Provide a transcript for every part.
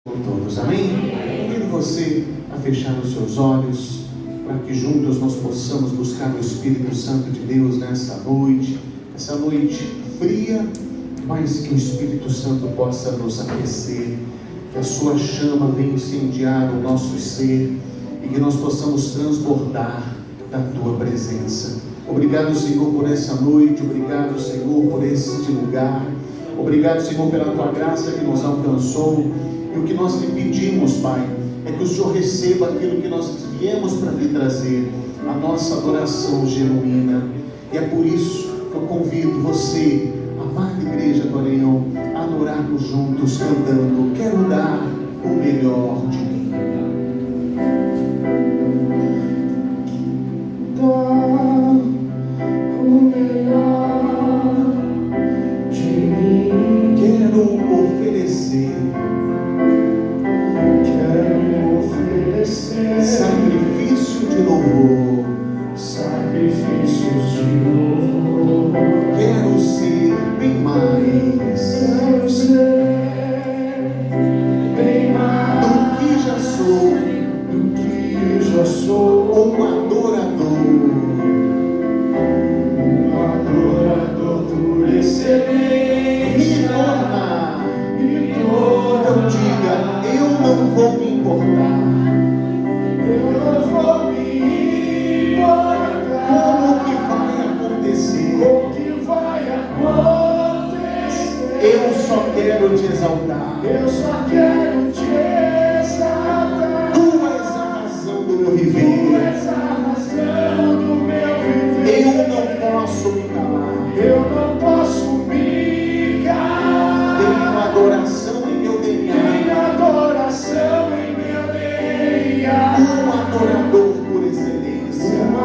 por todos, amém? Convido você a fechar os seus olhos, para que juntos nós possamos buscar o Espírito Santo de Deus nessa noite, essa noite fria, mas que o Espírito Santo possa nos aquecer, que a sua chama venha incendiar o nosso ser, e que nós possamos transbordar da tua presença. Obrigado, Senhor, por essa noite, obrigado, Senhor, por este lugar, obrigado, Senhor, pela tua graça que nos alcançou. E o que nós lhe pedimos, Pai, é que o Senhor receba aquilo que nós viemos para lhe trazer, a nossa adoração genuína. E é por isso que eu convido você, amada igreja do Areião, a adorarmos juntos, cantando: quero dar o melhor de mim. Dar o melhor de mim. Quero oferecer sacrifício de louvor, sacrifícios de louvor. Quero ser bem mais, quero ser bem mais do que já sou, um adorador por excelência. Me torna, então diga: eu não vou me importar. Eu não vou me importar como que vai acontecer. Eu só quero te exaltar. Tu és a razão do meu viver. Eu não posso me calar. Tenho adoração em meu DNA. Um adorador por excelência.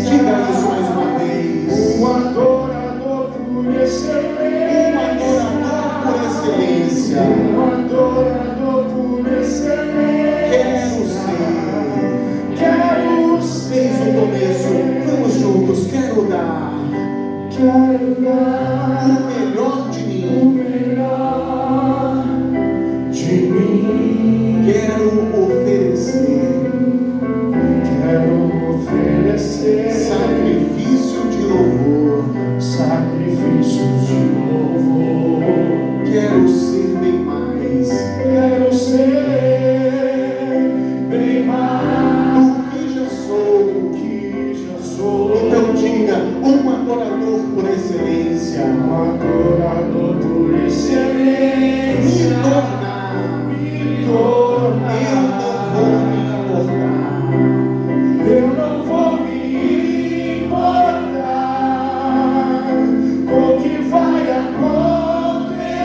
Diga isso mais uma vez. Um adorador por excelência. Quero ser. Desde o começo, vamos juntos. Quero dar o melhor de mim. Quero oferecer sacrifício de louvor. Quero ser bem mais do que já sou. Então diga: um adorador por excelência. Me torna. Eu não vou me importar com o que vai acontecer.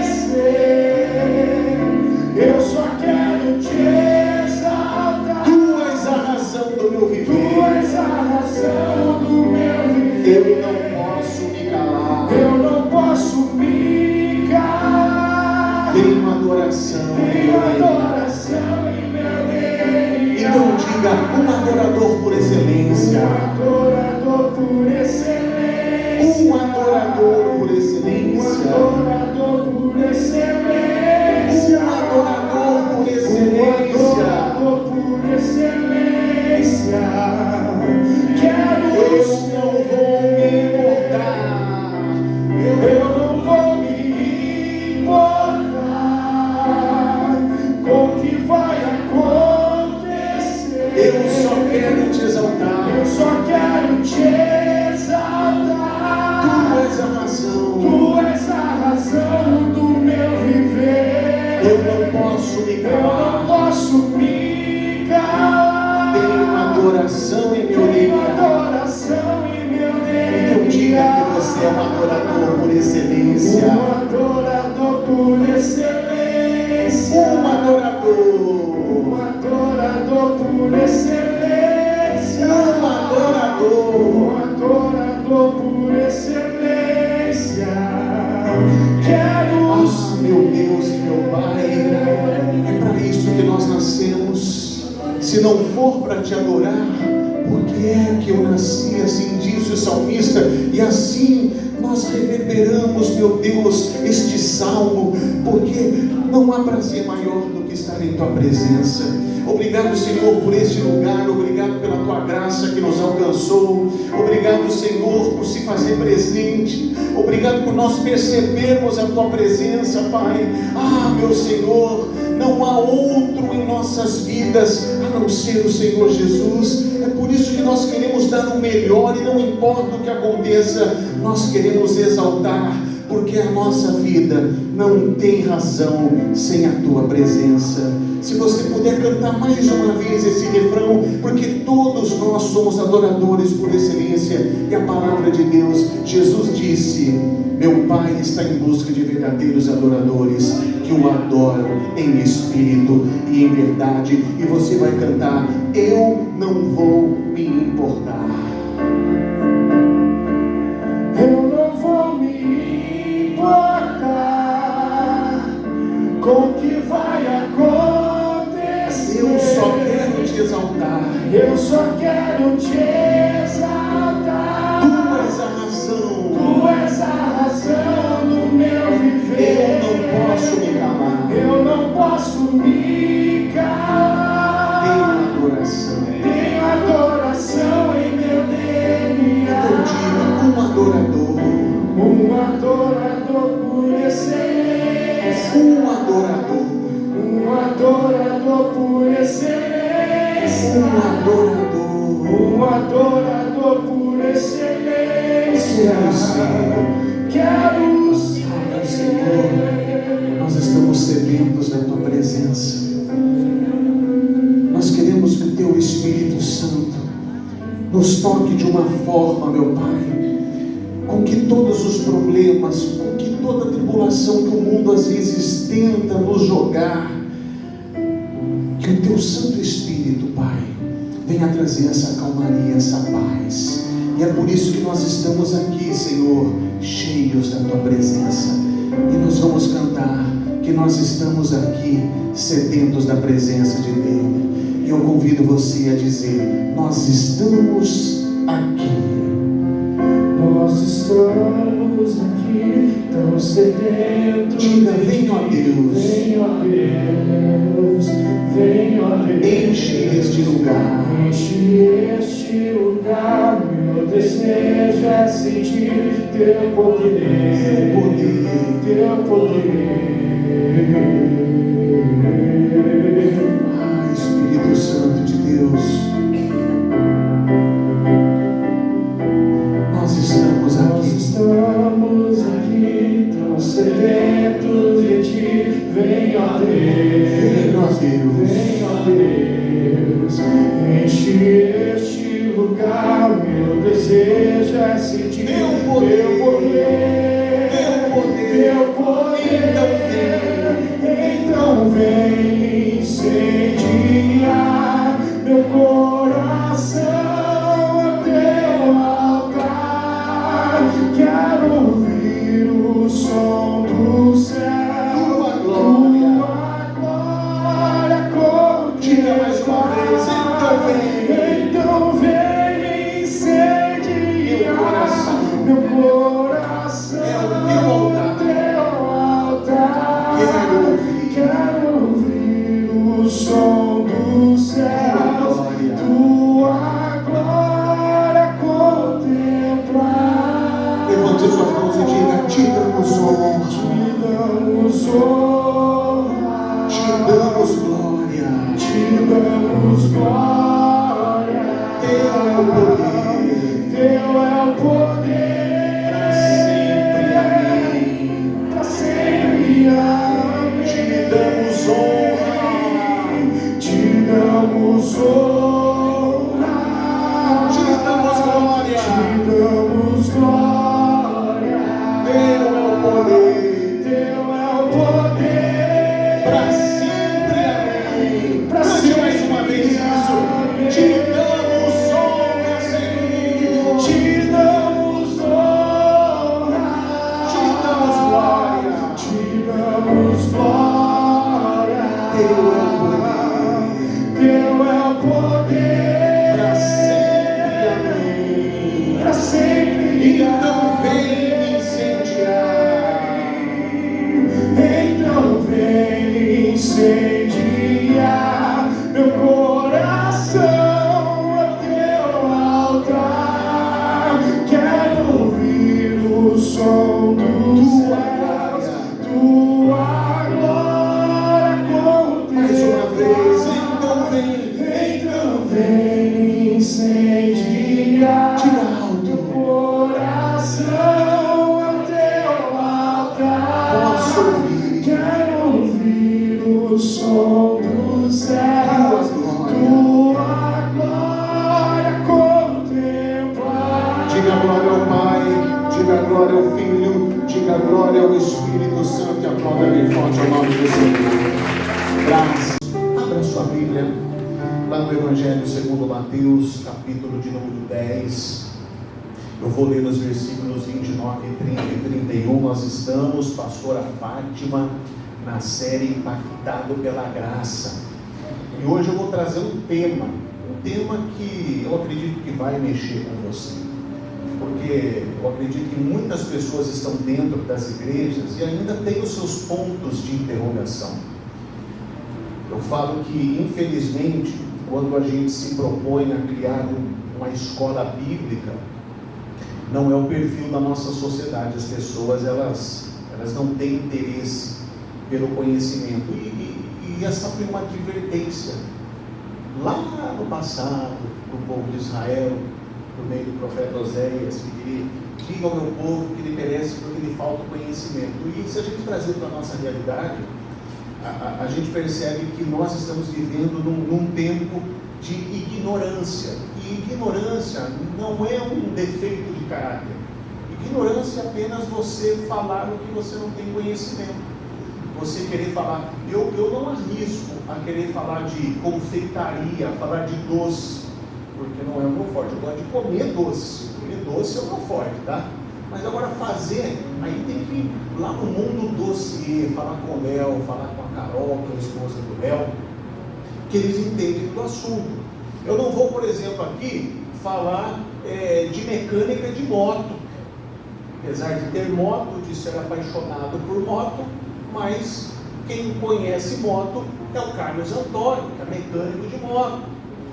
Eu só quero te exaltar. Tu és a razão do meu viver. Eu não posso me calar. Tenho adoração em meu Deus. Então diga: um adorador por excelência. Um adorador por excelência. Eu não vou me importar. Eu não vou me importar com o que vai acontecer. Eu só quero te exaltar. Tu és a razão do meu viver. Eu não posso me calar. Tenho adoração em meu DNA. Então diga que você é um adorador por excelência. Um adorador por excelência. Meu Deus e meu Pai, é para isso que nós nascemos. Se não for para te adorar, por que é que eu nasci? Assim diz o salmista. E assim nós nós reverberamos, meu Deus, este salmo, porque não há prazer maior do que estar em tua presença. Obrigado, Senhor, por este lugar. Obrigado pela tua graça que nos alcançou. Obrigado, Senhor, por se fazer presente. Obrigado por nós percebermos a tua presença, Pai. Ah, meu Senhor, não há outro em nossas vidas a não ser o Senhor Jesus. É por isso que nós queremos dar o melhor, e não importa o que aconteça, nós queremos exaltar, porque a nossa vida não tem razão sem a tua presença. Se você puder cantar mais uma vez esse refrão, porque todos nós somos adoradores por excelência, e a palavra de Deus, Jesus disse: meu Pai está em busca de verdadeiros adoradores, que o adoram em espírito e em verdade. E você vai cantar: eu não vou me importar. Eu não vou me importar com o que vai acontecer. Eu só quero te exaltar. Eu só quero te exaltar. Tu és a razão. Tu és a razão do meu viver. Eu não posso me calar. Eu não posso me calar. Tenho adoração. Tenho adoração em meu DNA. Então diga: um adorador. Um adorador por excelência. Um adorador. Um adorador por excelência. Um adorador. Um adorador por excelência. Quero ser. Ah, Senhor, nós estamos sedentos da tua presença. Nós queremos que o teu Espírito Santo nos toque de uma forma, meu Pai, com que todos os problemas, com que toda a tribulação que o mundo às vezes tenta nos jogar, que o teu Santo Espírito, Pai, venha trazer essa calmaria, essa paz. E é por isso que nós estamos aqui, Senhor, cheios da tua presença. E nós vamos cantar que nós estamos aqui sedentos da presença de Deus. E eu convido você a dizer: nós estamos aqui. Nós estamos aqui, tão sedentos. Diga: vem, ó Deus. Vem, ó Deus. Vem, ó Deus. Enche este lugar. Enche este lugar. Meu desejo é sentir teu poder. Teu poder. Ah, Espírito Santo de Deus, nós estamos aqui. Estamos aqui, tão sedentos de ti. Vem, ó Vem, ó Deus. Deus. Vem, ó Deus. Enche este lugar. Meu desejo é sentir Teu poder. teu poder. Teu poder. Teu poder. Então vem incendiar meu coração até o altar. Quero ouvir o som do céu. Tua glória. Tua glória. Diga mais uma vez: então vem incendiar meu coração. Meu coração É o teu altar. Quero ouvir o som do céu. Tua glória contemplar. Levante suas mãos e diga: te damos honra. Te damos honra. Te damos glória. Te damos glória. Teu é o poder. Teu é o poder. Para sempre, amém. Para sempre, amém. Te damos honra. Te damos honra. Te damos glória. Te damos glória. Teu é o poder. Teu é o poder. Para sempre, amém. Para Cante sempre, mais uma vez isso. amém. Te damos honra, Senhor. Te damos honra. Te damos glória. Te damos glória. Teu é o poder. Teu é o poder. Para sempre, amém. Para sempre. Então vem quero ouvir o som do céu, tua glória contemplar. Diga glória ao Pai, diga glória ao Filho, diga glória ao Espírito Santo e aplauda bem forte o nome do Senhor. Graças. Abra sua Bíblia lá no Evangelho segundo Mateus, capítulo de número 10. Eu vou ler nos versículos 29, 30 e 31. Nós estamos, pastora Fátima, na série Impactado pela Graça. E hoje eu vou trazer um tema que eu acredito que vai mexer com você. Porque eu acredito que muitas pessoas estão dentro das igrejas e ainda têm os seus pontos de interrogação. Eu falo que, infelizmente, quando a gente se propõe a criar uma escola bíblica, não é o perfil da nossa sociedade. As pessoas, elas não têm interesse pelo conhecimento. E essa foi uma advertência lá no passado, do povo de Israel, por meio do profeta Oséias, que diga ao meu povo que ele perece porque lhe falta o conhecimento. E se a gente trazer para a nossa realidade, a gente percebe que nós estamos vivendo num tempo de ignorância. E ignorância não é um defeito de caráter. Ignorância é apenas você falar o que você não tem conhecimento. Você querer falar, eu não arrisco a querer falar de confeitaria, falar de doce, porque não é o meu forte. Eu gosto de comer doce. Comer doce é o meu forte, tá? Mas agora fazer, aí tem que ir lá no mundo dossiê, falar com o Léo, falar com a Carol, que é a esposa do Léo, que eles entendem do assunto. Eu não vou, por exemplo, aqui falar de mecânica de moto, apesar de ter moto, de ser apaixonado por moto, mas quem conhece moto é o Carlos Antônio, que é mecânico de moto.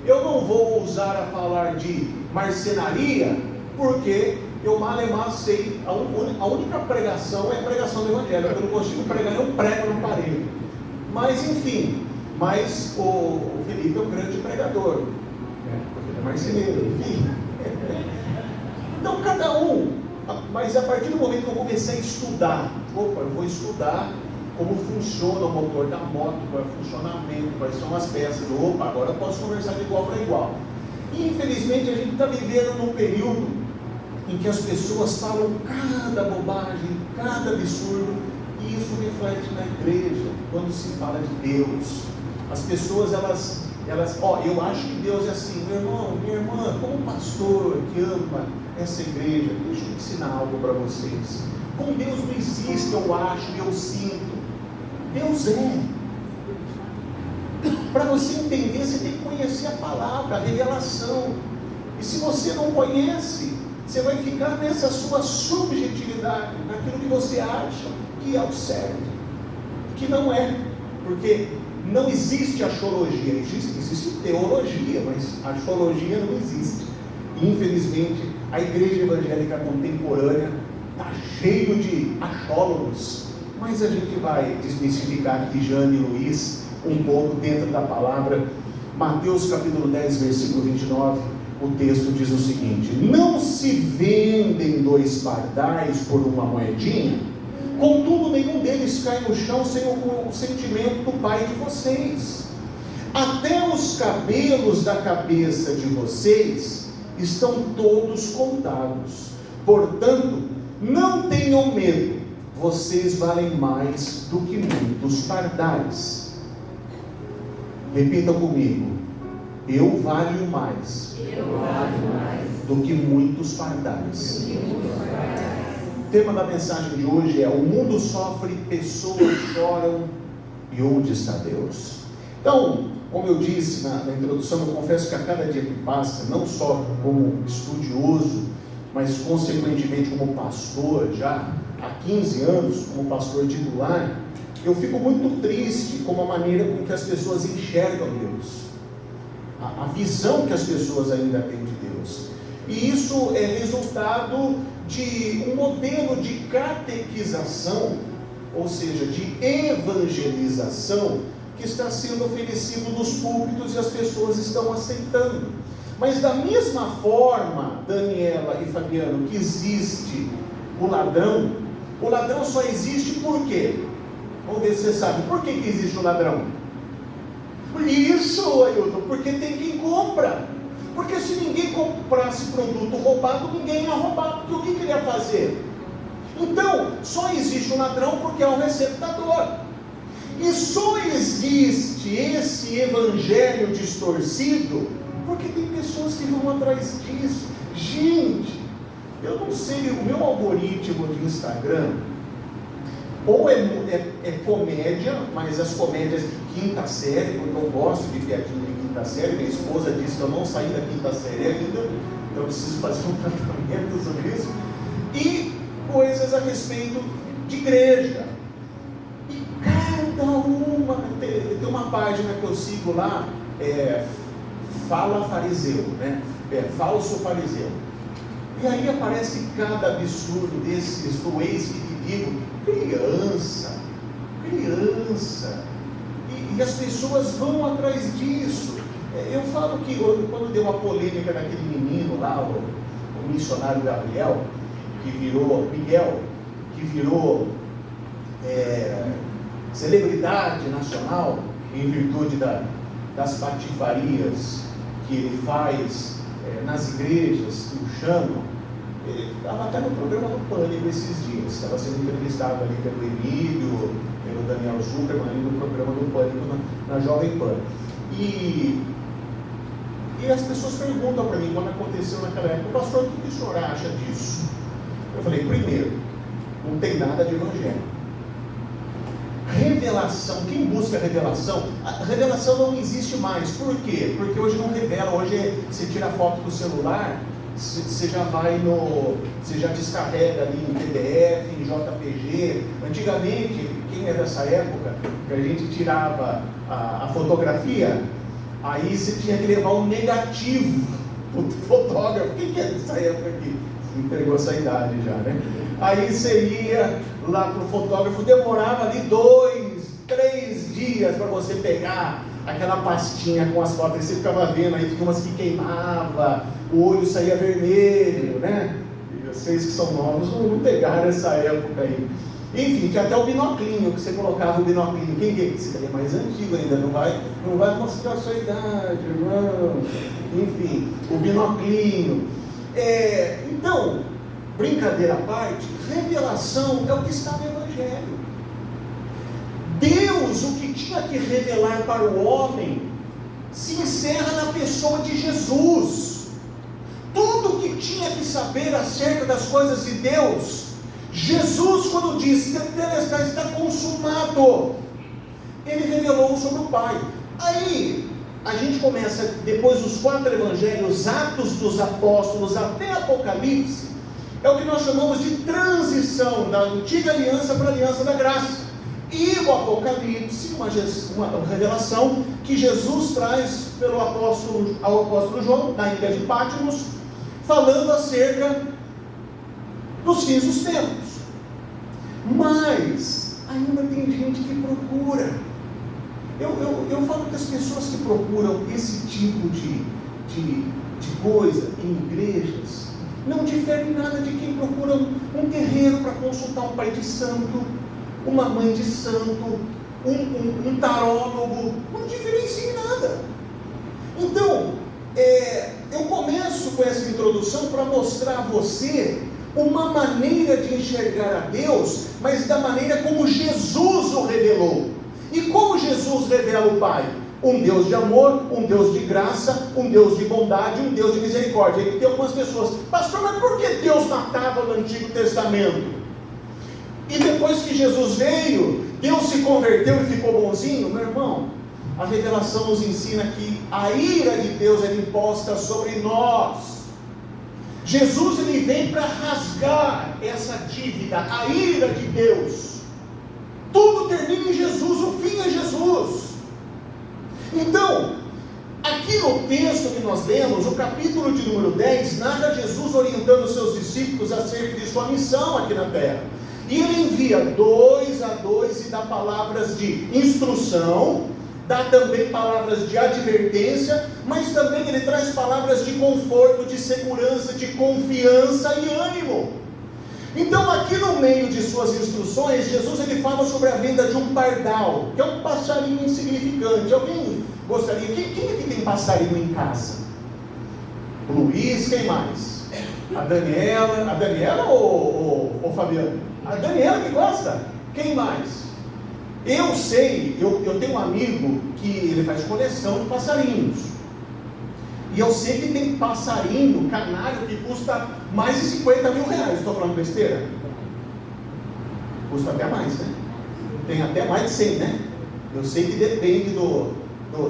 Eu não vou ousar a falar de marcenaria, porque eu malemar sei, a única pregação é a pregação do Evangelho. Eu não consigo pregar, eu prego no parede. Mas enfim, o Felipe é um grande pregador, porque ele é marceneiro, enfim. Então cada um, mas a partir do momento que eu comecei a estudar, eu vou estudar como funciona o motor da moto, qual é o funcionamento, quais são as peças, agora eu posso conversar de igual para igual. E infelizmente a gente está vivendo num período em que as pessoas falam cada bobagem, cada absurdo, e isso reflete na igreja, quando se fala de Deus. As pessoas, eu acho que Deus é assim, meu irmão, minha irmã, como pastor que ama essa igreja, deixa eu ensinar algo para vocês. Com Deus não existe, eu acho, eu sinto. Deus é. Para você entender, você tem que conhecer a palavra, a revelação. E se você não conhece, você vai ficar nessa sua subjetividade, naquilo que você acha que é o certo, que não é, porque não existe axologia, existe teologia, mas a axologia não existe. Infelizmente, a igreja evangélica contemporânea está cheio de axólogos, mas a gente vai desmistificar aqui, Jane e Luiz, um pouco dentro da palavra. Mateus capítulo 10, versículo 29, o texto diz o seguinte: não se vendem 2 pardais por uma moedinha, contudo nenhum deles cai no chão sem o sentimento do Pai de vocês. Até os cabelos da cabeça de vocês estão todos contados. Portanto, não tenham medo, vocês valem mais do que muitos pardais. Repitam comigo: eu valho mais do que muitos pardais. O tema da mensagem de hoje é: o mundo sofre, pessoas choram, e onde está Deus? Então, como eu disse na introdução, eu confesso que a cada dia que passa, não só como estudioso, mas consequentemente como pastor, já há 15 anos, como pastor titular, eu fico muito triste com a maneira com que as pessoas enxergam Deus, a visão que as pessoas ainda têm de Deus. E isso é resultado de um modelo de catequização, ou seja, de evangelização, que está sendo oferecido nos púlpitos e as pessoas estão aceitando. Mas da mesma forma, Daniela e Fabiano, que existe o ladrão só existe por quê? Vamos ver ver se você sabe. Por que existe o ladrão? Isso, Ailton, porque tem quem compra. Porque se ninguém comprasse produto roubado, ninguém ia roubar. Porque o que ele ia fazer? Então, só existe o ladrão porque é o receptador. E só existe esse evangelho distorcido porque tem pessoas que vão atrás disso. Gente, eu não sei, o meu algoritmo de Instagram, ou é comédia, mas as comédias de quinta série, porque eu gosto de piadinha de quinta série, minha esposa disse que eu não saí da quinta série ainda, então eu preciso fazer um tratamento sobre isso, e coisas a respeito de igreja. E cada uma, tem uma página que eu sigo lá, Fala Fariseu, né? Falso Fariseu. E aí aparece cada absurdo desses, do ex que te digo, criança, e as pessoas vão atrás disso. Eu falo que quando deu uma polêmica naquele menino lá, o missionário Miguel, que virou celebridade nacional em virtude das patifarias que ele faz nas igrejas, que o chamam. Ele estava até no programa do Pânico esses dias, estava sendo entrevistado ali pelo Emílio, pelo Daniel Zuckerman, ali no programa do Pânico na Jovem Pan. E as pessoas perguntam para mim, quando aconteceu naquela época, pastor, o que o senhor acha disso? Eu falei, primeiro, não tem nada de evangelho. Revelação, quem busca revelação, a revelação não existe mais. Por quê? Porque hoje não revela, hoje você tira a foto do celular, você já você já descarrega ali em PDF, em JPG. Antigamente, quem é dessa época, que a gente tirava a fotografia, aí você tinha que levar um negativo pro fotógrafo. Quem é dessa época aqui? Você entregou essa idade já, né? Aí você ia lá pro fotógrafo, demorava ali 2, 3 dias para você pegar aquela pastinha com as fotos, e você ficava vendo, aí tinha umas que queimava, o olho saía vermelho, né? E vocês que são novos não pegaram essa época aí. Enfim, tinha até o binoclinho, que você colocava o binoclinho. Quem que é? Esse daí é mais antigo ainda, não vai mostrar a sua idade, irmão. Enfim, o binoclinho. Então, brincadeira à parte, revelação é o que está no Evangelho. Deus, o que tinha que revelar para o homem, se encerra na pessoa de Jesus. Tudo o que tinha que saber acerca das coisas de Deus, Jesus, quando disse, está consumado, ele revelou sobre o Pai. Aí, a gente começa, depois dos 4 evangelhos, Atos dos Apóstolos, até Apocalipse, é o que nós chamamos de transição da antiga aliança para a aliança da graça. E o Apocalipse, uma revelação que Jesus traz ao apóstolo João, na ilha de Patmos, falando acerca dos fins dos tempos. Mas ainda tem gente que procura. Eu falo que as pessoas que procuram esse tipo de coisa em igrejas não diferem nada de quem procura um terreiro para consultar um pai de santo, uma mãe de santo, um tarólogo. Não diferencia em nada. Então, eu começo com essa introdução para mostrar a você uma maneira de enxergar a Deus, mas da maneira como Jesus o revelou. E como Jesus revela o Pai? Um Deus de amor, um Deus de graça, um Deus de bondade, um Deus de misericórdia. E tem algumas pessoas, pastor, mas por que Deus matava no Antigo Testamento? E depois que Jesus veio, Deus se converteu e ficou bonzinho? Meu irmão, a revelação nos ensina que a ira de Deus é imposta sobre nós. Jesus, ele vem para rasgar essa dívida, a ira de Deus. Tudo termina em Jesus, o fim é Jesus. Então, aqui no texto que nós lemos, o capítulo de número 10, narra Jesus orientando os seus discípulos acerca de sua missão aqui na terra. E ele envia 2 a 2 e dá palavras de instrução, dá também palavras de advertência, mas também ele traz palavras de conforto, de segurança, de confiança e ânimo. Então, aqui no meio de suas instruções, Jesus ele fala sobre a venda de um pardal, que é um passarinho insignificante. Alguém gostaria? Quem aqui tem passarinho em casa? O Luiz, quem mais? A Daniela ou Fabiano? A Daniela que gosta. Quem mais? Eu sei, eu tenho um amigo que ele faz coleção de passarinhos. E eu sei que tem passarinho canário que custa mais de 50 mil reais. Estou falando besteira? Custa até mais, né? Tem até mais de 100, né? Eu sei que depende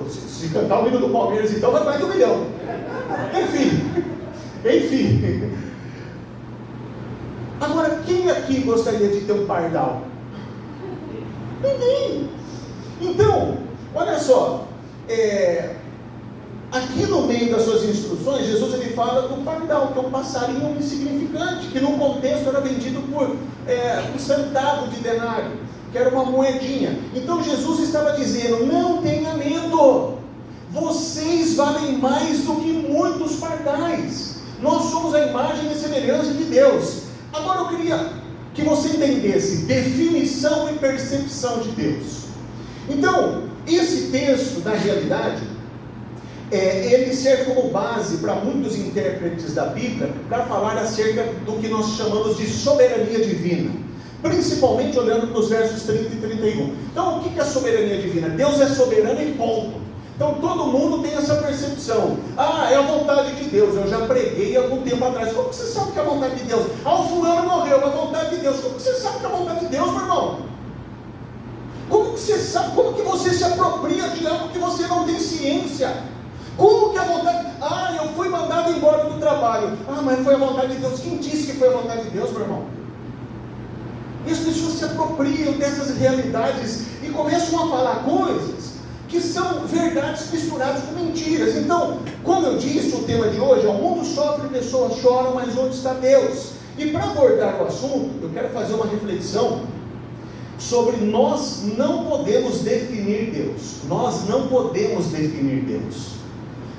se cantar o hino do Palmeiras, então vai mais de 1 milhão. Enfim. Agora, quem aqui gostaria de ter um pardal? Ninguém. Então, olha só, aqui no meio das suas instruções, Jesus ele fala do pardal, que é um passarinho insignificante, que no contexto era vendido por um centavo de denário, que era uma moedinha. Então Jesus estava dizendo: não tenha medo, vocês valem mais do que muitos pardais. Nós somos a imagem e semelhança de Deus. Agora eu queria que você entendesse definição e percepção de Deus. Então, esse texto, na realidade, ele serve como base para muitos intérpretes da Bíblia para falar acerca do que nós chamamos de soberania divina, principalmente olhando para os versos 30 e 31. Então, o que é soberania divina? Deus é soberano e ponto. Então todo mundo tem essa percepção. É a vontade de Deus. Eu já preguei algum tempo atrás. Como que você sabe que é a vontade de Deus? O fulano morreu, a vontade de Deus. Como que você sabe que é a vontade de Deus, meu irmão? Como que você sabe? Como que você se apropria de algo que você não tem ciência? Como que a vontade... eu fui mandado embora do trabalho. Mas foi a vontade de Deus. Quem disse que foi a vontade de Deus, meu irmão? E as pessoas se apropriam dessas realidades e começam a falar coisas que são verdades misturadas com mentiras. Então, como eu disse, o tema de hoje é: o mundo sofre, pessoas choram, mas onde está Deus? E para abordar o assunto, eu quero fazer uma reflexão sobre nós não podemos definir Deus. Nós não podemos definir Deus,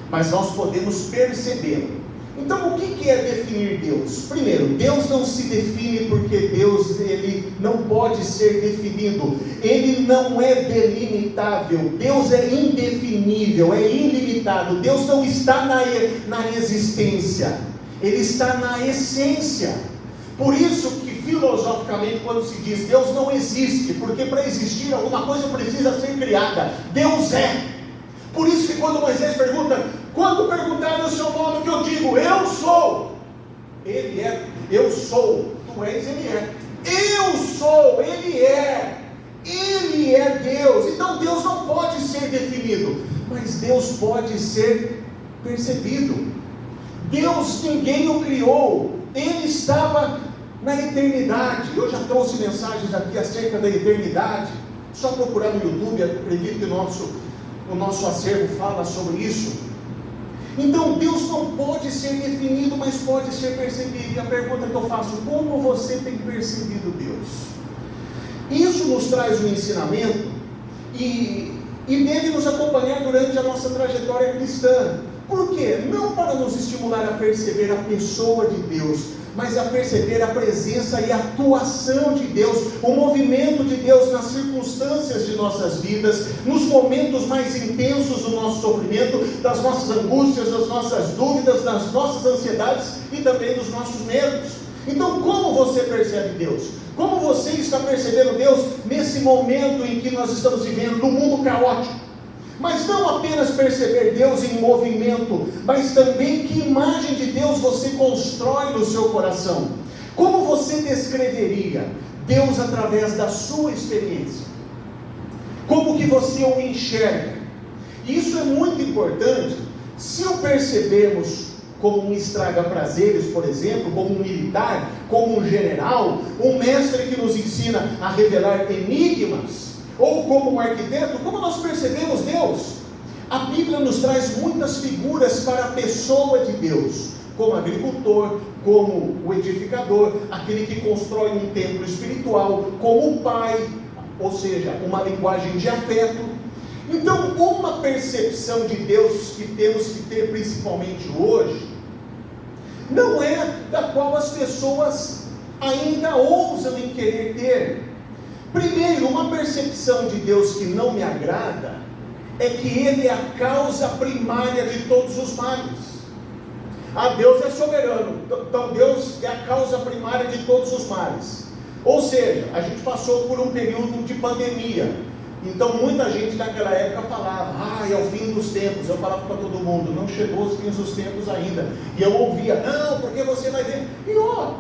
mas nós podemos percebê-lo. Então, o que é definir Deus? Primeiro, Deus não se define, porque Deus ele não pode ser definido. Ele não é delimitável. Deus é indefinível, é ilimitado. Deus não está na existência, Ele está na essência. Por isso que filosoficamente, quando se diz Deus não existe, porque para existir alguma coisa precisa ser criada. Deus é. Por isso que quando Moisés pergunta: quando perguntarem o seu nome, o que eu digo? Eu sou. Ele é. Eu sou. Tu és, Ele é. Eu sou. Ele é. Ele é Deus. Então Deus não pode ser definido, mas Deus pode ser percebido. Deus, ninguém o criou. Ele estava na eternidade. Eu já trouxe mensagens aqui acerca da eternidade. Só procurar no YouTube, acredito que o nosso acervo fala sobre isso. Então Deus não pode ser definido, mas pode ser percebido. E a pergunta que eu faço: como você tem percebido Deus? Isso nos traz um ensinamento e deve nos acompanhar durante a nossa trajetória cristã. Por quê? Não para nos estimular a perceber a pessoa de Deus, mas a perceber a presença e a atuação de Deus, o movimento de Deus nas circunstâncias de nossas vidas, nos momentos mais intensos do nosso sofrimento, das nossas angústias, das nossas dúvidas, das nossas ansiedades e também dos nossos medos. Então, como você percebe Deus? Como você está percebendo Deus nesse momento em que nós estamos vivendo, no mundo caótico? Mas não apenas perceber Deus em movimento, mas também que imagem de Deus você constrói no seu coração. Como você descreveria Deus através da sua experiência? Como que você o enxerga? Isso é muito importante. Se o percebemos como um estraga-prazeres, por exemplo, como um militar, como um general, um mestre que nos ensina a revelar enigmas, ou como um arquiteto, como nós percebemos Deus? A Bíblia nos traz muitas figuras para a pessoa de Deus, como agricultor, como o edificador, aquele que constrói um templo espiritual, como o pai, ou seja, uma linguagem de afeto. Então, uma percepção de Deus que temos que ter principalmente hoje, não é da qual as pessoas ainda ousam em querer ter. Primeiro, uma percepção de Deus que não me agrada é que Ele é a causa primária de todos os males. Deus é soberano, então Deus é a causa primária de todos os males. Ou seja, a gente passou por um período de pandemia, então muita gente naquela época falava, é o fim dos tempos. Eu falava para todo mundo, não chegou os fins dos tempos ainda. E eu ouvia, não, porque você vai ver. E o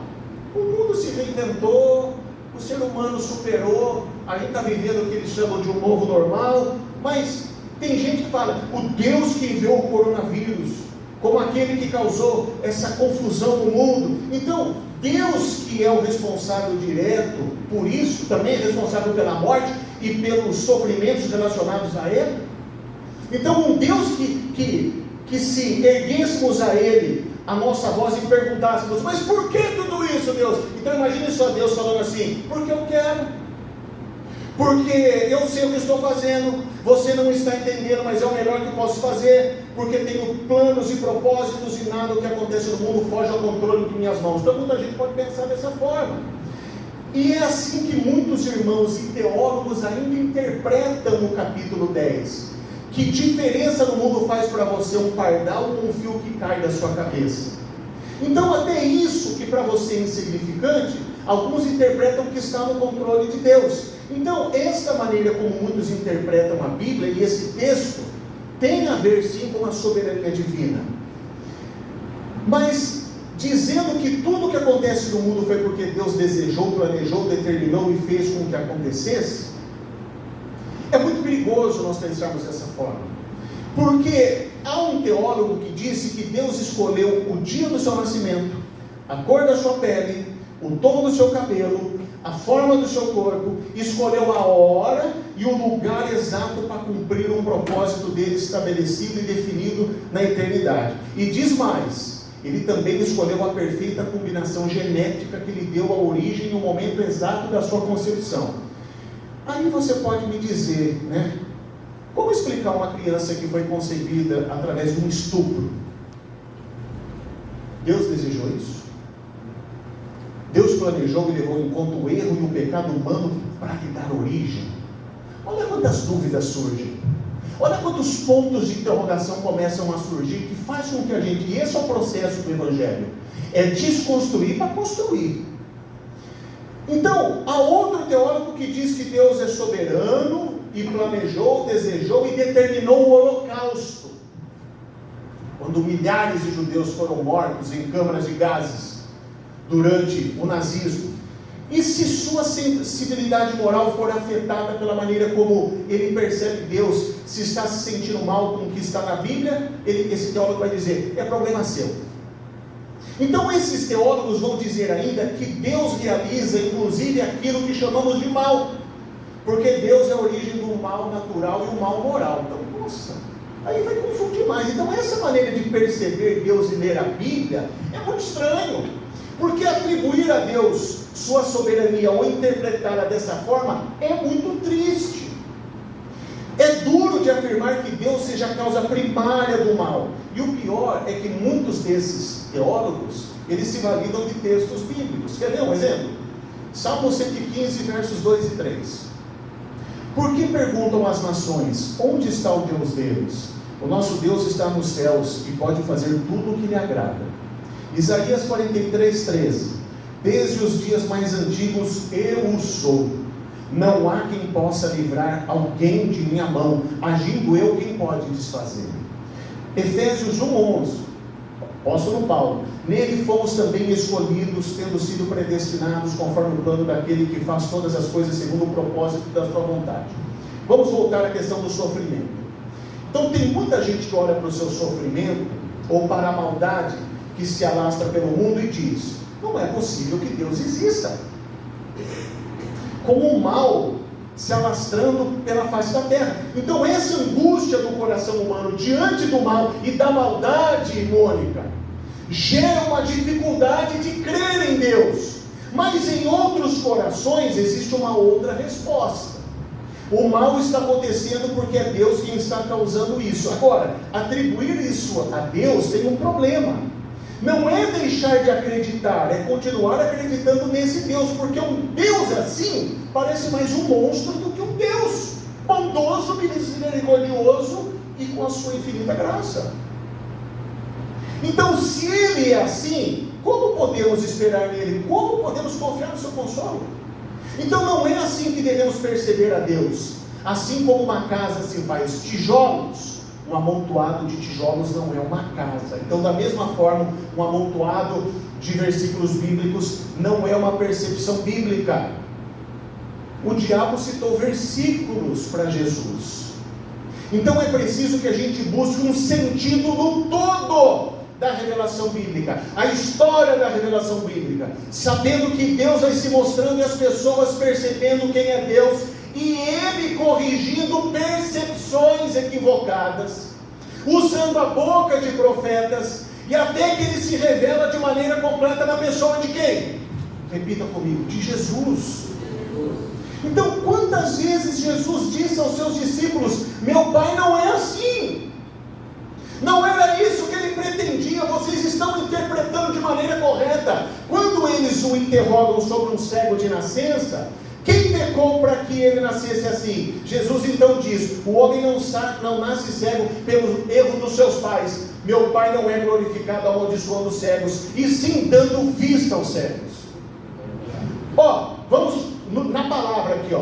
mundo se reinventou, o ser humano superou, a gente está vivendo o que eles chamam de um novo normal. Mas tem gente que fala, o Deus que enviou o coronavírus, como aquele que causou essa confusão no mundo. Então, Deus, que é o responsável direto por isso, também é responsável pela morte e pelos sofrimentos relacionados a Ele. Então, um Deus que se erguêssemos a Ele a nossa voz e perguntássemos, mas por que tudo isso, Deus? Então, imagine só Deus falando assim, porque eu quero. Porque eu sei o que estou fazendo, você não está entendendo, mas é o melhor que eu posso fazer, porque tenho planos e propósitos e nada do que acontece no mundo foge ao controle de minhas mãos. Então muita gente pode pensar dessa forma. E é assim que muitos irmãos e teólogos ainda interpretam no capítulo 10. Que diferença no mundo faz para você um pardal ou um fio que cai da sua cabeça? Então até isso que para você é insignificante, alguns interpretam que está no controle de Deus. Então, esta maneira como muitos interpretam a Bíblia e esse texto tem a ver sim com a soberania divina. Mas dizendo que tudo o que acontece no mundo foi porque Deus desejou, planejou, determinou e fez com que acontecesse, é muito perigoso nós pensarmos dessa forma. Porque há um teólogo que disse que Deus escolheu o dia do seu nascimento, a cor da sua pele, o tom do seu cabelo, a forma do seu corpo, escolheu a hora e o lugar exato para cumprir um propósito dele estabelecido e definido na eternidade. E diz mais, ele também escolheu a perfeita combinação genética que lhe deu a origem e o momento exato da sua concepção. Aí você pode me dizer, né? Como explicar uma criança que foi concebida através de um estupro? Deus desejou isso? Deus planejou e levou em conta o erro e o pecado humano para lhe dar origem? Olha quantas dúvidas surgem. Olha quantos pontos de interrogação começam a surgir, que faz com que a gente, e esse é o processo do Evangelho, é desconstruir para construir. Então, há outro teólogo que diz que Deus é soberano e planejou, desejou e determinou o holocausto. Quando milhares de judeus foram mortos em câmaras de gases durante o nazismo. E se sua sensibilidade moral for afetada pela maneira como ele percebe Deus, se está se sentindo mal com o que está na Bíblia, esse teólogo vai dizer, é problema seu. Então esses teólogos vão dizer ainda que Deus realiza inclusive aquilo que chamamos de mal, porque Deus é a origem do mal natural e o mal moral. Então, nossa, aí vai confundir mais. Então essa maneira de perceber Deus e ler a Bíblia é muito estranho, porque atribuir a Deus sua soberania ou interpretá-la dessa forma é muito triste. É duro de afirmar que Deus seja a causa primária do mal. E o pior é que muitos desses teólogos, eles se validam de textos bíblicos. Quer ver um exemplo? Salmo 115, versos 2 e 3. Por que perguntam as nações, onde está o Deus deles? O nosso Deus está nos céus e pode fazer tudo o que lhe agrada. Isaías 43, 13. Desde os dias mais antigos eu o sou. Não há quem possa livrar alguém de minha mão. Agindo eu, quem pode desfazer? Efésios 1:11. Apóstolo Paulo. Nele fomos também escolhidos, tendo sido predestinados conforme o plano daquele que faz todas as coisas segundo o propósito da sua vontade. Vamos voltar à questão do sofrimento. Então tem muita gente que olha para o seu sofrimento ou para a maldade que se alastra pelo mundo e diz, não é possível que Deus exista. Como o mal se alastrando pela face da terra. Então essa angústia do coração humano diante do mal e da maldade, Mônica, gera uma dificuldade de crer em Deus. Mas em outros corações existe uma outra resposta. O mal está acontecendo porque é Deus quem está causando isso. Agora, atribuir isso a Deus tem um problema. não é deixar de acreditar, é continuar acreditando nesse Deus, porque um Deus assim parece mais um monstro do que um Deus bondoso, misericordioso e com a sua infinita graça. Então, se Ele é assim, como podemos esperar nele? Como podemos confiar no seu consolo? Então não é assim que devemos perceber a Deus. Assim como uma casa se faz tijolos, um amontoado de tijolos não é uma casa. Então, da mesma forma, um amontoado de versículos bíblicos não é uma percepção bíblica. O diabo citou versículos para Jesus. Então é preciso que a gente busque um sentido no todo da revelação bíblica, a história da revelação bíblica, sabendo que Deus vai se mostrando e as pessoas percebendo quem é Deus, e Ele corrigindo percepções equivocadas, usando a boca de profetas, e até que Ele se revela de maneira completa na pessoa de quem? Repita comigo, de Jesus. Então, quantas vezes Jesus disse aos seus discípulos: meu Pai não é assim, não era isso que Ele pretendia, vocês estão interpretando de maneira correta. Quando eles o interrogam sobre um cego de nascença, quem pecou para que ele nascesse assim? Jesus então diz: o homem não nasce cego pelo erro dos seus pais, meu Pai não é glorificado amaldiçoando os cegos, e sim dando vista aos cegos. Vamos na palavra aqui,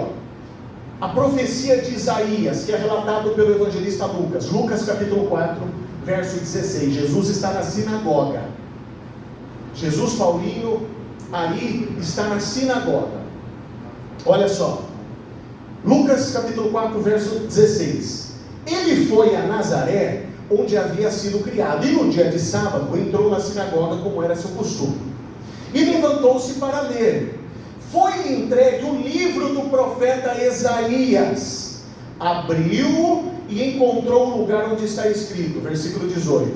a profecia de Isaías, que é relatado pelo evangelista Lucas. Lucas capítulo 4, verso 16. Jesus está na sinagoga. Jesus Paulinho ali está na sinagoga. Olha só, Lucas capítulo 4, verso 16. Ele foi a Nazaré, onde havia sido criado, e no dia de sábado entrou na sinagoga, como era seu costume, e levantou-se para ler. Foi-lhe entregue o livro do profeta Isaías. Abriu-o e encontrou o lugar onde está escrito, versículo 18: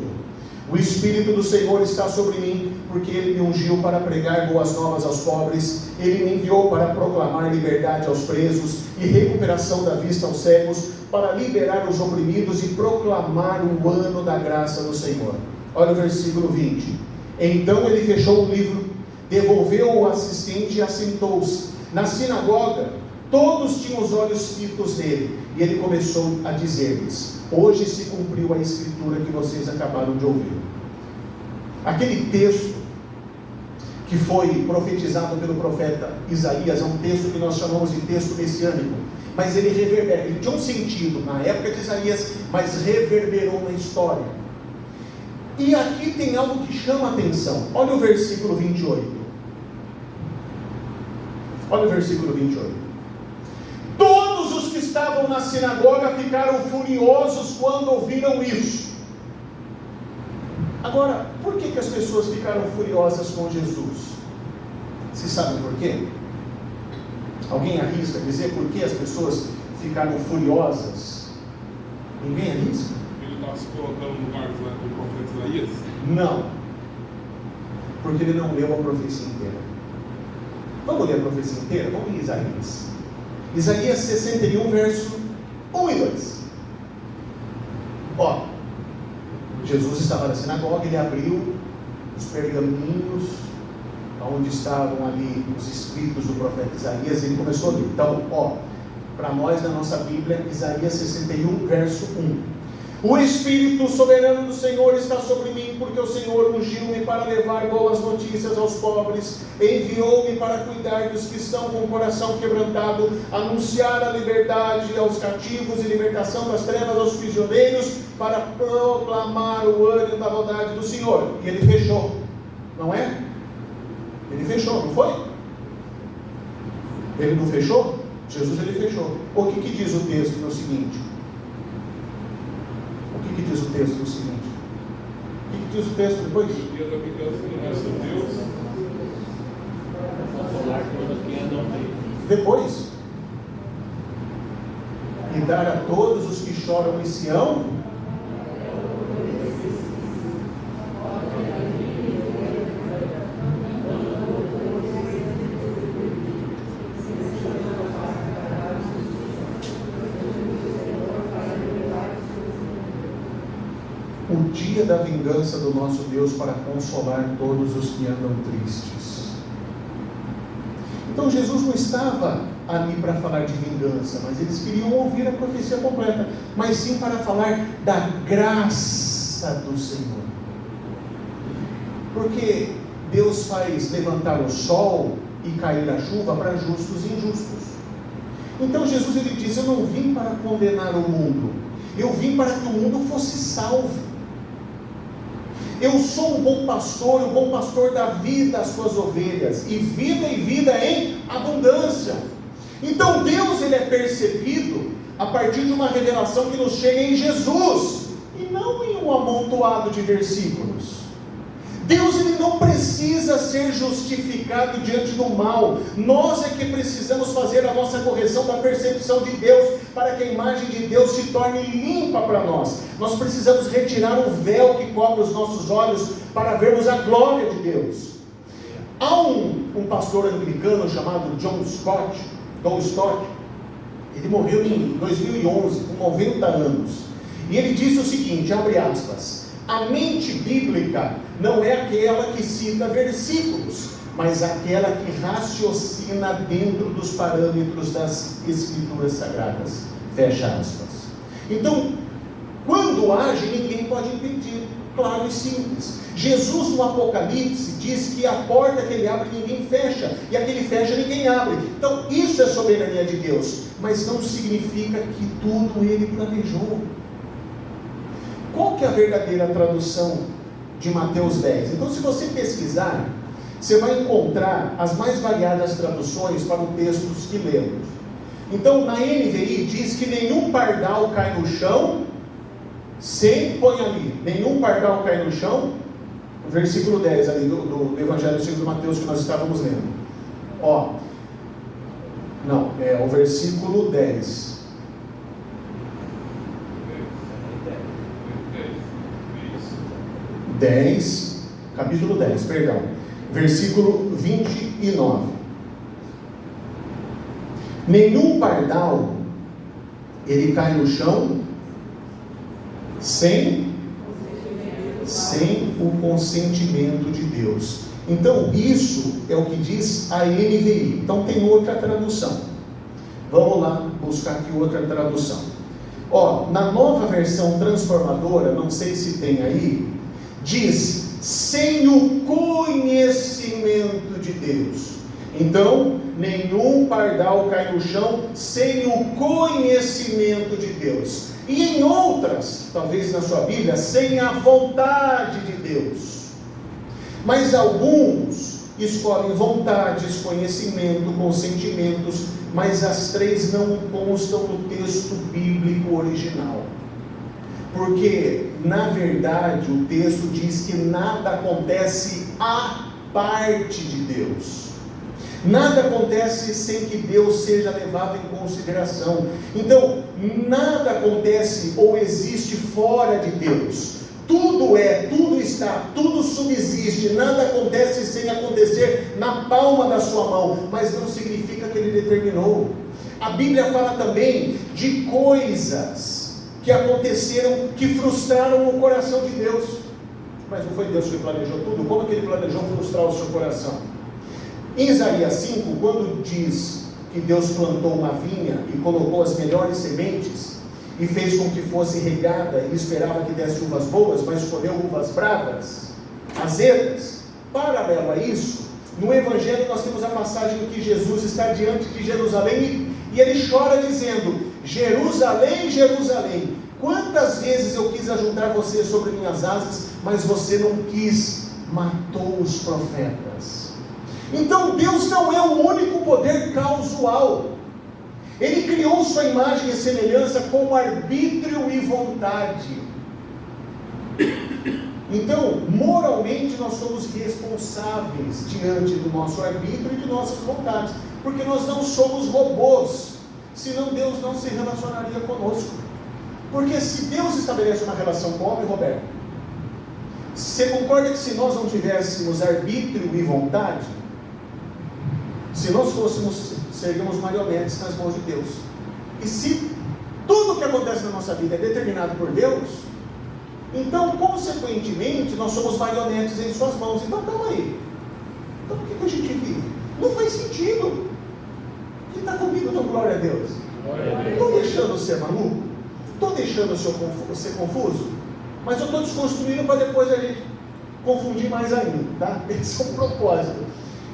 o Espírito do Senhor está sobre mim, porque Ele me ungiu para pregar boas novas aos pobres, Ele me enviou para proclamar liberdade aos presos e recuperação da vista aos cegos, para liberar os oprimidos e proclamar o ano da graça do Senhor. Olha o versículo 20. Então ele fechou o livro, devolveu ao assistente e assentou-se. Na sinagoga, todos tinham os olhos fitos nele, e ele começou a dizer-lhes: hoje se cumpriu a escritura que vocês acabaram de ouvir. Aquele texto que foi profetizado pelo profeta Isaías é um texto que nós chamamos de texto messiânico, mas ele reverbera, ele tinha um sentido na época de Isaías, mas reverberou na história. E aqui tem algo que chama a atenção. Olha o versículo 28. Olha o versículo 28. Todos os que estavam na sinagoga ficaram furiosos quando ouviram isso. Agora, por que as pessoas ficaram furiosas com Jesus? Vocês sabem por quê? Alguém arrisca dizer por que as pessoas ficaram furiosas? Ninguém arrisca? Ele estava se colocando no lugar do profeta Isaías? Não, porque ele não leu a profecia inteira. Vamos ler a profecia inteira? Vamos ler Isaías. Isaías 61, verso 1 e 2. Jesus estava na sinagoga, ele abriu os pergaminhos, onde estavam ali os escritos do profeta Isaías, e ele começou a ler. Então, para nós na nossa Bíblia, Isaías 61, verso 1. O Espírito soberano do Senhor está sobre mim, porque o Senhor ungiu-me para levar boas notícias aos pobres, enviou-me para cuidar dos que estão com o coração quebrantado, anunciar a liberdade aos cativos e libertação das trevas aos prisioneiros, para proclamar o ano da bondade do Senhor. E ele fechou, não é? Ele fechou, não foi? Ele não fechou? Jesus ele fechou. O que diz o texto no seguinte? O que diz o texto no seguinte? O que diz o texto depois? Dia da vingança do nosso Deus. Depois, e dar a todos os que choram em Sião o dia da vingança do nosso Deus para consolar todos os que andam tristes. Então Jesus não estava ali para falar de vingança, mas eles queriam ouvir a profecia completa, mas sim para falar da graça do Senhor. Porque Deus faz levantar o sol e cair a chuva para justos e injustos. Então Jesus ele diz: eu não vim para condenar o mundo, eu vim para que o mundo fosse salvo. Eu sou o bom pastor, o bom pastor dá vida às suas ovelhas, e vida em abundância. Então Deus ele é percebido a partir de uma revelação que nos chega em Jesus, e não em um amontoado de versículos. Deus ele não precisa ser justificado diante do mal. Nós é que precisamos fazer a nossa correção da percepção de Deus, para que a imagem de Deus se torne limpa para nós. Nós precisamos retirar o véu que cobre os nossos olhos para vermos a glória de Deus. Há um pastor anglicano chamado John Stott. Ele morreu em 2011 com 90 anos, e ele disse o seguinte, abre aspas: a mente bíblica não é aquela que cita versículos, mas aquela que raciocina dentro dos parâmetros das Escrituras Sagradas. Fecha aspas. Então, quando age, ninguém pode impedir. Claro e simples. Jesus no Apocalipse diz que a porta que ele abre ninguém fecha, e a que ele fecha ninguém abre. Então isso é soberania de Deus, mas não significa que tudo ele planejou. Qual que é a verdadeira tradução de Mateus 10? Então, se você pesquisar, você vai encontrar as mais variadas traduções para os textos que lemos. Então, na NVI diz que nenhum pardal cai no chão sem, põe ali, nenhum pardal cai no chão, versículo 10 ali do Evangelho segundo Mateus que nós estávamos lendo. Não, é o versículo 10. Capítulo 10, perdão, versículo 29. Nenhum pardal ele cai no chão sem o consentimento de Deus. Então isso é o que diz a NVI. Então tem outra tradução. Vamos lá buscar aqui outra tradução. Na nova versão transformadora, não sei se tem aí, diz sem o conhecimento de Deus. Então, nenhum pardal cai no chão sem o conhecimento de Deus. E em outras, talvez na sua Bíblia, sem a vontade de Deus. Mas alguns escolhem vontades, conhecimento, consentimentos, mas as três não constam no texto bíblico original. Porque, na verdade, o texto diz que nada acontece à parte de Deus. Nada acontece sem que Deus seja levado em consideração. Então, nada acontece ou existe fora de Deus. Tudo é, tudo está, tudo subsiste. Nada acontece sem acontecer na palma da sua mão. Mas não significa que Ele determinou. A Bíblia fala também de coisas que aconteceram, que frustraram o coração de Deus. Mas não foi Deus que planejou tudo? Como que Ele planejou frustrar o seu coração? Em Isaías 5, quando diz que Deus plantou uma vinha e colocou as melhores sementes e fez com que fosse regada e esperava que desse uvas boas, mas escolheu uvas bravas, azedas, paralelo a isso, no Evangelho nós temos a passagem em que Jesus está diante de Jerusalém e ele chora dizendo: Jerusalém, Jerusalém, quantas vezes eu quis ajuntar você sobre minhas asas, mas você não quis, matou os profetas. Então Deus não é o único poder causal. Ele criou sua imagem e semelhança com arbítrio e vontade. Então, moralmente nós somos responsáveis diante do nosso arbítrio e de nossas vontades, porque nós não somos robôs, senão Deus não se relacionaria conosco. Porque se Deus estabelece uma relação com o homem, Roberto, você concorda que se nós não tivéssemos arbítrio e vontade, se nós seríamos marionetes nas mãos de Deus? E se tudo que acontece na nossa vida é determinado por Deus, Então, consequentemente, nós somos marionetes em suas mãos. Então, calma aí. Então, o que a gente vive? Não faz sentido. Quem está comigo, então, glória a Deus. Estou deixando eu ser maluco? Estou deixando eu ser confuso? Mas eu estou desconstruindo para depois a gente confundir mais ainda, tá? Esse é o propósito.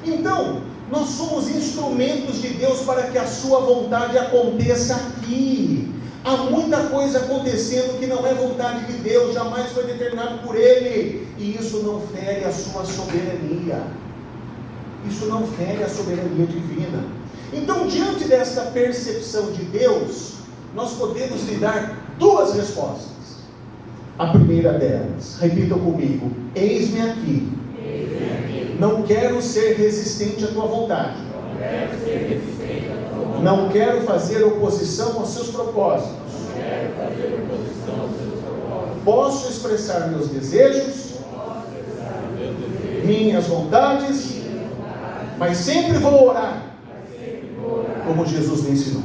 Então, nós somos instrumentos de Deus para que a sua vontade aconteça aqui. Há muita coisa acontecendo que não é vontade de Deus, jamais foi determinado por Ele, e isso não fere a sua soberania. Isso não fere a soberania divina. Então, diante desta percepção de Deus, nós podemos lhe dar duas respostas. A primeira delas, repitam comigo: eis-me aqui. Não quero ser resistente à tua vontade. Não quero fazer oposição aos seus propósitos. Posso expressar meus desejos, minhas vontades, mas sempre vou orar como Jesus me ensinou.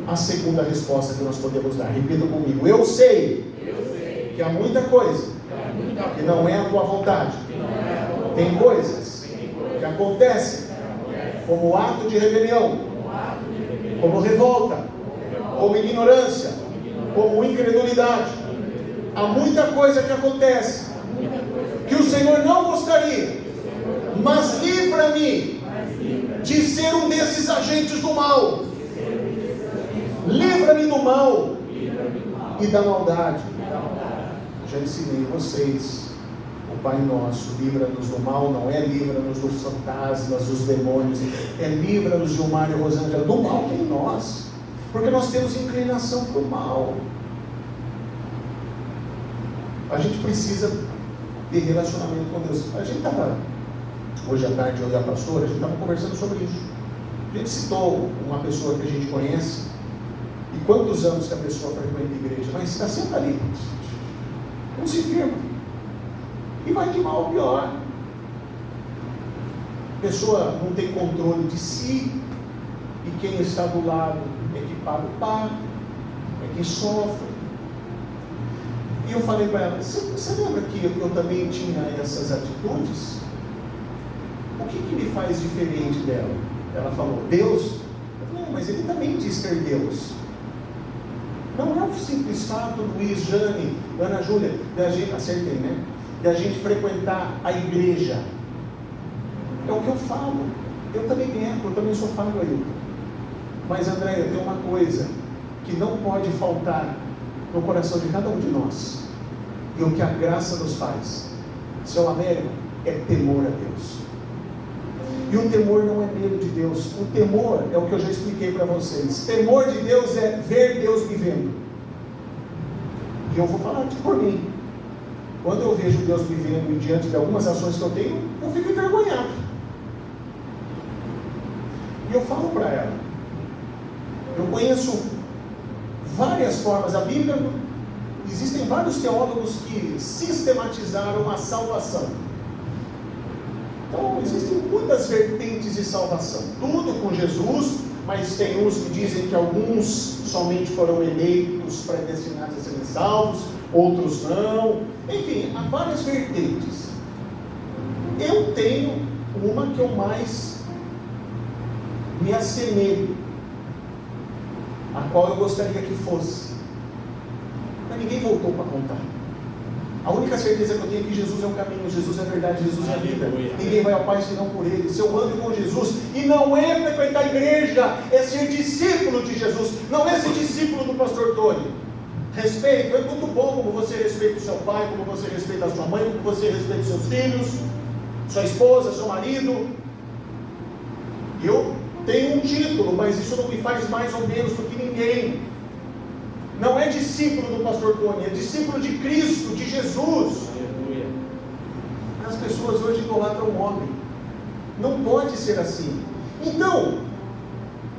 A segunda resposta que nós podemos dar, repita comigo: eu sei que há muita coisa que não é a tua vontade. Tem coisas que acontecem como ato de rebelião, como revolta, como ignorância, como incredulidade. Há muita coisa que acontece que o Senhor não gostaria, mas livra-me de ser um desses agentes do mal. Livra-me do mal e da maldade. Já ensinei vocês o Pai Nosso: livra-nos do mal, não é livra-nos dos fantasmas, dos demônios, é livra-nos, Gilmar e Rosângela, do mal que é em nós, porque nós temos inclinação para o mal. A gente precisa ter relacionamento com Deus. A gente estava, hoje à tarde, eu e a pastora, a gente estava conversando sobre isso. A gente citou uma pessoa que a gente conhece, e quantos anos que a pessoa frequenta a igreja, mas está sempre ali, não se firma, e vai de mal a pior. A pessoa não tem controle de si, e quem está do lado é que paga o pato, é que sofre. E eu falei para ela: você lembra que eu também tinha essas atitudes? O que me faz diferente dela? Ela falou: Deus. Eu falei: não, mas ele também diz ter Deus. Não é o simples fato, Luiz, Jane, Ana Júlia, da gente, acertei, né? Da gente frequentar a igreja. É o que eu falo. Eu também erro, eu também sou falho, Ailton. Mas, Andréia, tem uma coisa que não pode faltar no coração de cada um de nós, e o que a graça nos faz, seu Américo, é temor a Deus. E o temor não é medo de Deus. O temor é o que eu já expliquei para vocês. Temor de Deus é ver Deus me vendo. E eu vou falar por mim. Quando eu vejo Deus me vendo e diante de algumas ações que eu tenho, eu fico envergonhado. E eu falo para ela: eu conheço várias formas. A Bíblia, existem vários teólogos que sistematizaram a salvação. Então, existem muitas vertentes de salvação, tudo com Jesus, mas tem uns que dizem que alguns somente foram eleitos, predestinados a serem salvos, outros não. Enfim, há várias vertentes. Eu tenho uma que eu mais me assemelho, a qual eu gostaria que fosse, mas ninguém voltou para contar. A única certeza que eu tenho é que Jesus é o caminho, Jesus é a verdade, Jesus é a vida. Ninguém vai ao Pai senão por Ele. Se eu ando com Jesus, e não é frequentar a igreja, é ser discípulo de Jesus, não é ser discípulo do pastor Tony. Respeito, é muito bom como você respeita o seu pai, como você respeita a sua mãe, como você respeita os seus filhos, sua esposa, seu marido. Eu tenho um título, mas isso não me faz mais ou menos do que ninguém. Não é discípulo do pastor Tony, é discípulo de Cristo, de Jesus. Aleluia. As pessoas hoje idolatram o homem. Não pode ser assim. Então,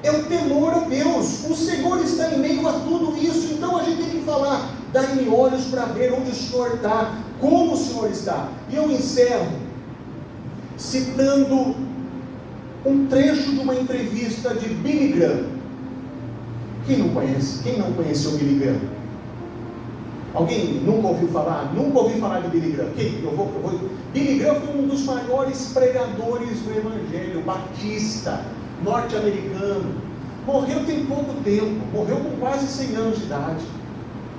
é o temor a Deus. O Senhor está em meio a tudo isso. Então a gente tem que falar: dai-me olhos para ver onde o Senhor está, como o Senhor está. E eu encerro citando um trecho de uma entrevista de Billy Graham. Quem não conhece? Quem não conheceu Billy Graham? Alguém nunca ouviu falar? Nunca ouviu falar de Billy Graham? Billy Graham foi um dos maiores pregadores do Evangelho, batista, norte-americano. Morreu tem pouco tempo, morreu com quase 100 anos de idade.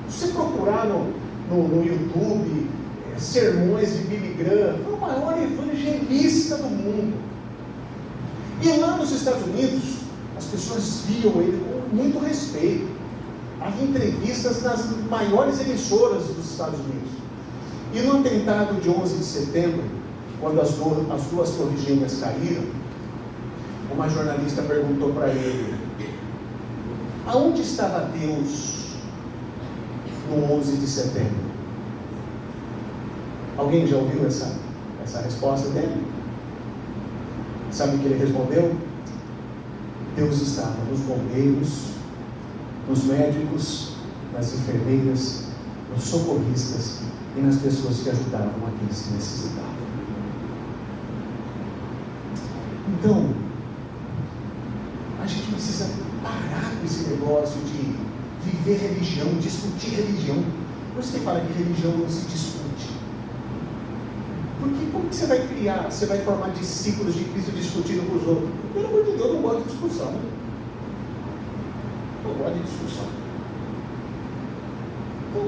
Se você procurar no YouTube, sermões de Billy Graham, foi o maior evangelista do mundo. E lá nos Estados Unidos, as pessoas viam ele com muito respeito. Havia entrevistas nas maiores emissoras dos Estados Unidos. E no atentado de 11 de setembro, quando as duas torres gêmeas caíram, uma jornalista perguntou para ele: aonde estava Deus no 11 de setembro? Alguém já ouviu essa resposta dele? Sabe o que ele respondeu? Deus estava nos bombeiros, nos médicos, nas enfermeiras, nos socorristas e nas pessoas que ajudavam aqueles que necessitavam. Então, a gente precisa parar com esse negócio de viver religião, discutir religião. Por isso que fala que religião não se discute. Porque como que você vai criar, você vai formar discípulos de Cristo discutindo com os outros? Pelo amor de Deus, eu não gosto de discussão. Eu gosto de discussão. Então,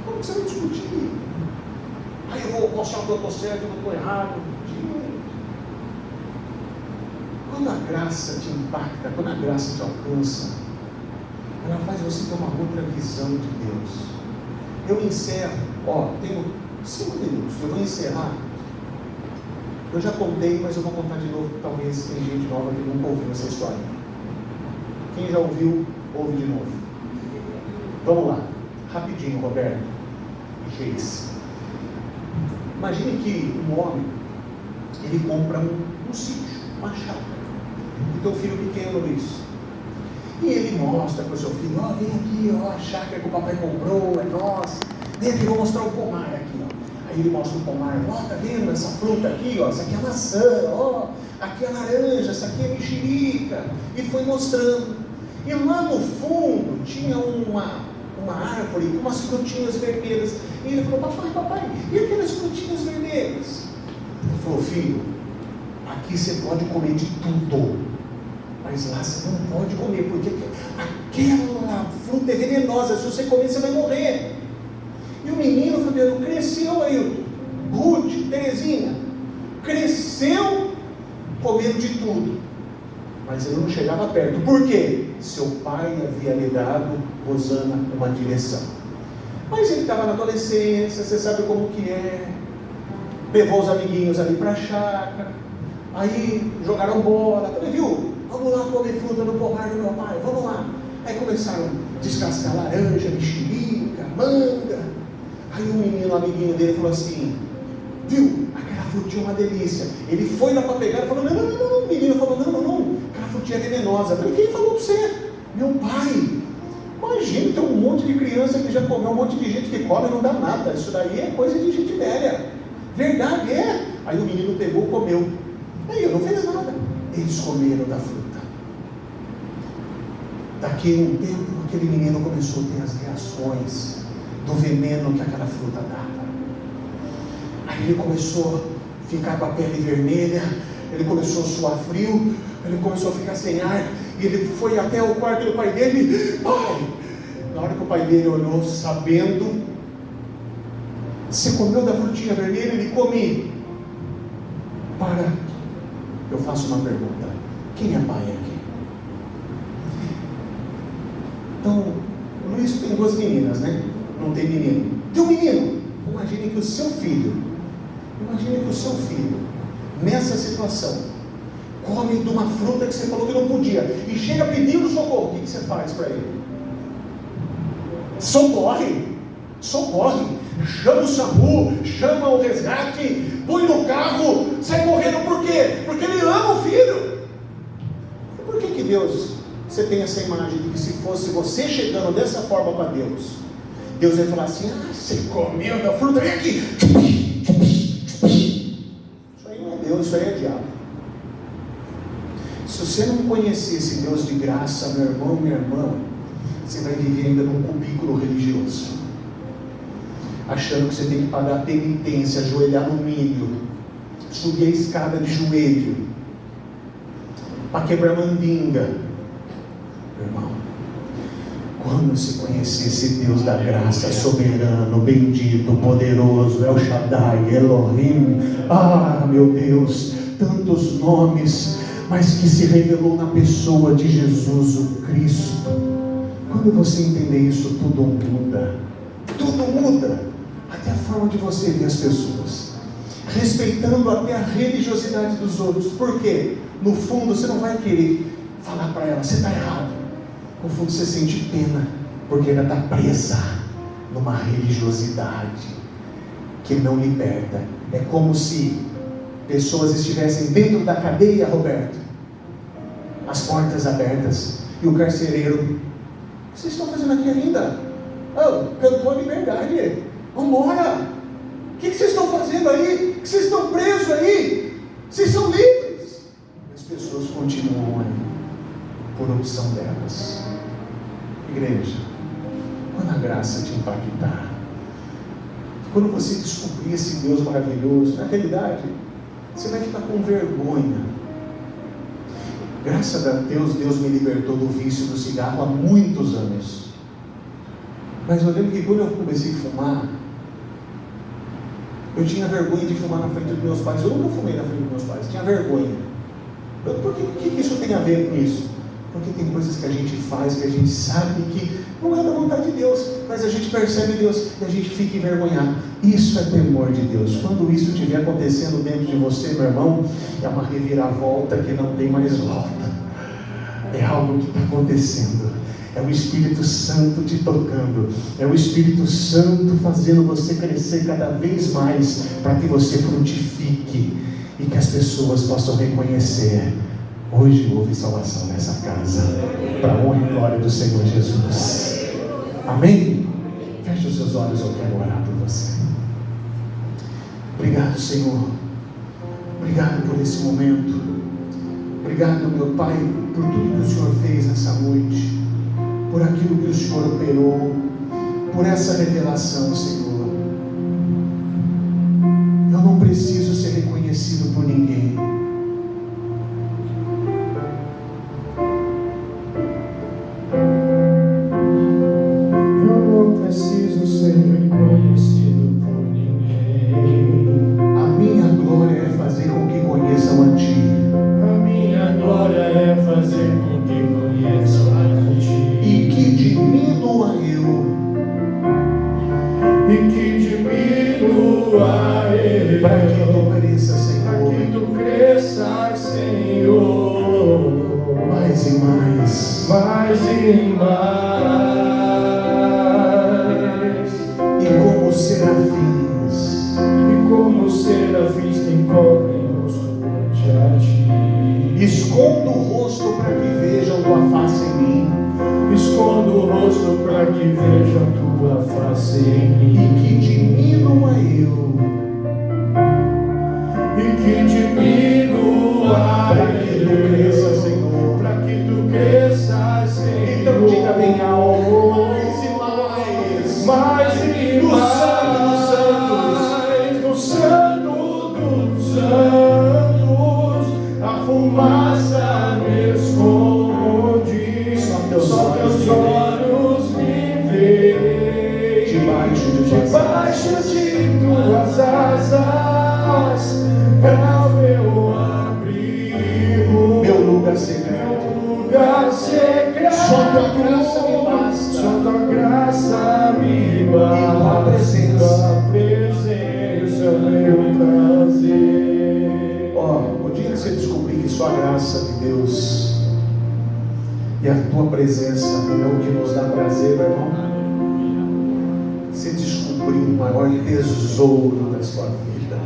como que você vai discutir? Aí eu vou mostrar que eu estou certo, eu não estou errado. Quando a graça te impacta, quando a graça te alcança, ela faz você ter uma outra visão de Deus. Eu encerro, tenho 5 minutos, eu vou encerrar. Eu já contei, mas eu vou contar de novo, porque talvez tem gente nova que nunca ouviu essa história. Quem já ouviu, ouve de novo. Vamos lá, rapidinho, Roberto e Geis. Imagine que um homem, ele compra um sítio, uma chácara, e tem um filho pequeno, Luiz. E ele mostra para o seu filho: vem aqui, a chácara que o papai comprou, é nossa. Vem aqui, vou mostrar o pomar aqui, Aí ele mostra o pomar: tá vendo essa fruta aqui, essa aqui é maçã, aqui é laranja, essa aqui é mexerica. E foi mostrando. E lá no fundo tinha uma árvore com umas frutinhas vermelhas. E ele falou: papai, e aquelas frutinhas vermelhas? Ele falou: filho, aqui você pode comer de tudo, mas lá você não pode comer, porque aquela fruta é venenosa, se você comer você vai morrer. E o menino, Fabiano, cresceu aí, Ruth, Terezinha, cresceu comendo de tudo, mas ele não chegava perto. Por quê? Seu pai havia lhe dado, Rosana, uma direção. Mas ele estava na adolescência, você sabe como que é. Levou os amiguinhos ali para a chácara, aí jogaram bola. Falei: viu, vamos lá comer fruta no pomar do meu pai, vamos lá. Aí começaram a descascar laranja, mexerica, manga. Aí um menino, amiguinho dele, falou assim: viu, aquela frutinha é uma delícia. Ele foi lá para pegar e falou: não. O menino falou: não, aquela frutinha é venenosa. Eu falei: quem falou para você? Meu pai. Imagina, tem um monte de criança que já comeu, um monte de gente que come e não dá nada. Isso daí é coisa de gente velha. Verdade é. Aí o menino pegou e comeu. Aí eu não fiz nada. Eles comeram da fruta. Daqui a um tempo, aquele menino começou a ter as reações do veneno que aquela fruta dava. Aí ele começou a ficar com a pele vermelha, ele começou a suar frio, ele começou a ficar sem ar, e ele foi até o quarto do pai dele: pai! Na hora que o pai dele olhou, sabendo: você comeu da frutinha vermelha? Ele: comi. Para, eu faço uma pergunta: quem é pai aqui? Então, o Luiz tem 2 meninas, né? Não tem menino. Tem um menino. Imagine que o seu filho, nessa situação, come de uma fruta que você falou que não podia, e chega pedindo socorro. O que você faz para ele? Socorre. Chama o SAMU, chama o resgate, põe no carro, sai correndo. Por quê? Porque ele ama o filho. E por que Deus, você tem essa imagem de que se fosse você chegando dessa forma para Deus ia falar assim: você comeu da fruta, vem aqui. Isso aí não é Deus, isso aí é diabo. Se você não conhecer esse Deus de graça, meu irmão, minha irmã, você vai viver ainda num cubículo religioso. achando que você tem que pagar penitência, ajoelhar no milho, subir a escada de joelho, para quebrar mandinga. Meu irmão, quando se conhecer esse Deus da graça, soberano, bendito, poderoso, El Shaddai, Elohim, meu Deus, tantos nomes, mas que se revelou na pessoa de Jesus o Cristo. Quando você entender isso, tudo muda. Tudo muda. Até a forma de você ver as pessoas. Respeitando até a religiosidade dos outros. Por quê? No fundo você não vai querer falar para ela, você está errado. No fundo você sente pena, porque ela está presa numa religiosidade que não liberta. É como se pessoas estivessem dentro da cadeia, Roberto, as portas abertas, e o carcereiro: o que vocês estão fazendo aqui ainda? Cantou a liberdade, vamos embora. O que vocês estão fazendo aí? Que vocês estão presos aí? Vocês são livres. As pessoas continuam aí, por opção delas. Igreja, quando a graça te impactar, quando você descobrir esse Deus maravilhoso, na realidade, você vai ficar com vergonha. Graças a Deus, Deus me libertou do vício do cigarro há muitos anos. Mas eu lembro que quando eu comecei a fumar, eu tinha vergonha de fumar na frente dos meus pais. Eu nunca fumei na frente dos meus pais, tinha vergonha. Por que isso tem a ver com isso? Porque tem coisas que a gente faz, que a gente sabe que não é da vontade de Deus, mas a gente percebe Deus e a gente fica envergonhado. Isso é temor de Deus. Quando isso estiver acontecendo dentro de você, meu irmão, é uma reviravolta que não tem mais volta. É algo que está acontecendo. É o Espírito Santo te tocando. É o Espírito Santo fazendo você crescer cada vez mais, para que você frutifique e que as pessoas possam reconhecer: hoje houve salvação nessa casa, para a honra e glória do Senhor Jesus. Amém? Feche os seus olhos, eu quero orar por você. Obrigado, Senhor. Obrigado por esse momento. Obrigado, meu Pai, por tudo que o Senhor fez nessa noite, por aquilo que o Senhor operou, por essa revelação, Senhor. Eu não preciso ser reconhecido por ninguém. Escondo o rosto para que vejam tua face em mim. Escondo o rosto para que vejam tua face em mim. E que diminua eu. E que diminua para que tu cresça, Senhor. Para que tu cresças, Senhor. Então diga bem alto: mais e mais. No Santo dos Santos, a fumaça me esconde. Só teus olhos me veem. Debaixo de tuas asas é o meu abrigo, meu lugar secreto. Só tua graça me basta. Só tua graça me basta. E tua presença, meu prazer. O dia que você descobrir que só a graça de Deus e a tua presença é o que nos dá prazer, meu irmão, você descobriu o maior tesouro da sua vida.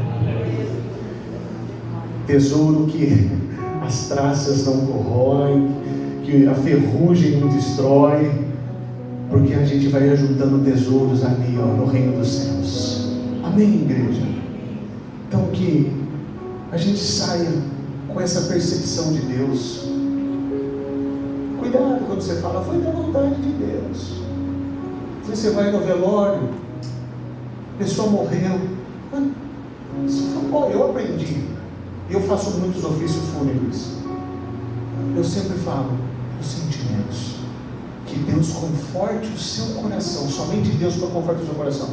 Tesouro que as traças não corroem, que a ferrugem não destrói, porque a gente vai ajuntando tesouros ali, no reino dos céus. Amém, igreja? Então que a gente saia com essa percepção de Deus. Cuidado quando você fala: foi da vontade de Deus. Se você vai no velório, pessoa morreu. Bom, eu aprendi. Eu faço muitos ofícios fúnebres. Eu sempre falo os sentimentos. Que Deus conforte o seu coração. Somente Deus para confortar o seu coração.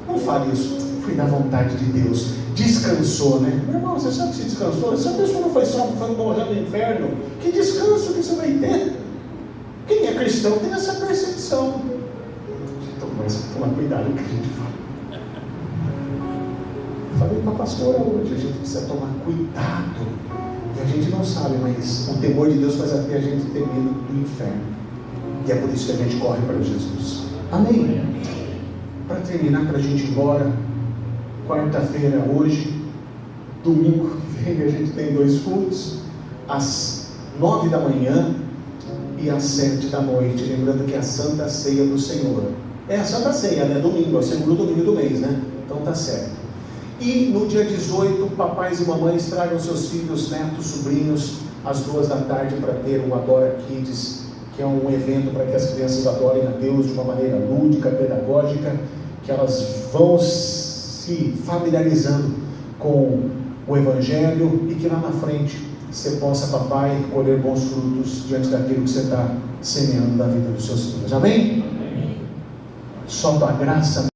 Não fale isso. Fui na vontade de Deus. Descansou, né? Meu irmão, você sabe que você descansou? Se a pessoa não foi salva, foi morrer no inferno, que descanso que você vai ter? Quem é cristão tem essa percepção. Então, mas tomar cuidado com o que a gente fala. Falei para a pastora hoje, a gente precisa tomar cuidado. E a gente não sabe, mas o temor de Deus faz até a gente ter medo do inferno. E é por isso que a gente corre para Jesus. Amém? Para terminar, para a gente ir embora, quarta-feira hoje, domingo que vem a gente tem 2 cultos, às 9 da manhã e às 7 da noite. Lembrando que é a Santa Ceia do Senhor. É a Santa Ceia, né? Domingo, é o segundo domingo do mês, né? Então tá certo. E no dia 18, papais e mamães tragam seus filhos, netos, sobrinhos, às 2 da tarde para ter o Adora Kids, que é um evento para que as crianças adorem a Deus de uma maneira lúdica, pedagógica, que elas vão se familiarizando com o Evangelho e que lá na frente você possa, papai, colher bons frutos diante daquilo que você está semeando na vida dos seus filhos. Amém? Só da graça